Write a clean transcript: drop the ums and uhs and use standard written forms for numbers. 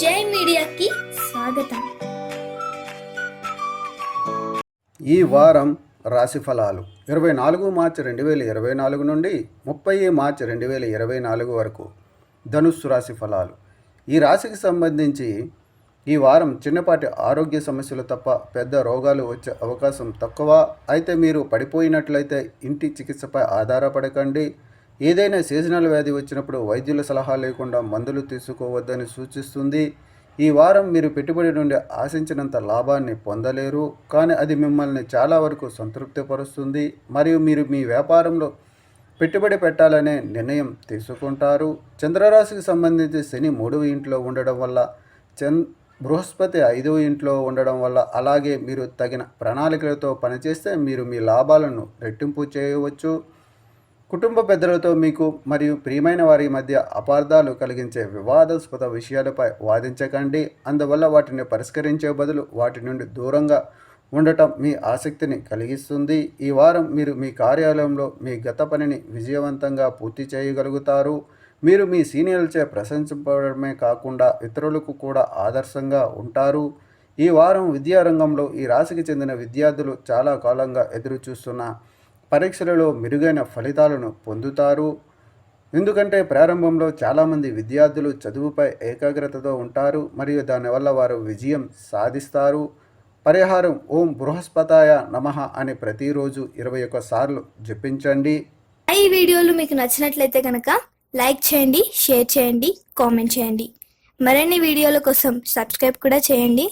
జై మీడియాకి స్వాగతం. ఈ వారం రాశి ఫలాలు 24 మార్చి 2024 నుండి 30 మార్చి 2024 వరకు ధనుస్సు రాశి ఫలాలు. ఈ రాశికి సంబంధించి ఈ వారం చిన్నపాటి ఆరోగ్య సమస్యలు తప్ప పెద్ద రోగాలు వచ్చే అవకాశం తక్కువ. అయితే మీరు పడిపోయినట్లయితే ఇంటి చికిత్సపై ఆధారపడకండి. ఏదైనా సీజనల్ వ్యాధి వచ్చినప్పుడు వైద్యుల సలహా లేకుండా మందులు తీసుకోవద్దని సూచిస్తుంది. ఈ వారం మీరు పెట్టుబడి నుండి ఆశించినంత లాభాన్ని పొందలేరు, కానీ అది మిమ్మల్ని చాలా వరకు సంతృప్తిపరుస్తుంది మరియు మీరు మీ వ్యాపారంలో పెట్టుబడి పెట్టాలనే నిర్ణయం తీసుకుంటారు. చంద్రరాశికి సంబంధించి శని 3వ ఇంట్లో ఉండడం వల్ల, బృహస్పతి 5వ ఇంట్లో ఉండడం వల్ల, అలాగే మీరు తగిన ప్రణాళికలతో పనిచేస్తే మీరు మీ లాభాలను రెట్టింపు చేయవచ్చు. కుటుంబ పెద్దలతో మీకు మరియు ప్రియమైన వారి మధ్య అపార్థాలు కలిగించే వివాదాస్పద విషయాలపై వాదించకండి. అందువల్ల వాటిని పరిష్కరించే బదులు వాటి నుండి దూరంగా ఉండటం మీ ఆసక్తిని కలిగిస్తుంది. ఈ వారం మీరు మీ కార్యాలయంలో మీ గత పనిని విజయవంతంగా పూర్తి చేయగలుగుతారు. మీరు మీ సీనియర్లచే ప్రశంసించడమే కాకుండా ఇతరులకు కూడా ఆదర్శంగా ఉంటారు. ఈ వారం విద్యారంగంలో ఈ రాశికి చెందిన విద్యార్థులు చాలా కాలంగా ఎదురుచూస్తున్న పరీక్షలలో మెరుగైన ఫలితాలను పొందుతారు. ఎందుకంటే ప్రారంభంలో చాలామంది విద్యార్థులు చదువుపై ఏకాగ్రతతో ఉంటారు మరియు దానివల్ల వారు విజయం సాధిస్తారు. పరిహారం: ఓం బృహస్పతాయ నమః అని ప్రతిరోజు 21 సార్లు జపించండి. ఈ వీడియోలు మీకు నచ్చినట్లయితే కనుక లైక్ చేయండి, షేర్ చేయండి, కామెంట్ చేయండి. మరిన్ని వీడియోల కోసం సబ్స్క్రైబ్ కూడా చేయండి.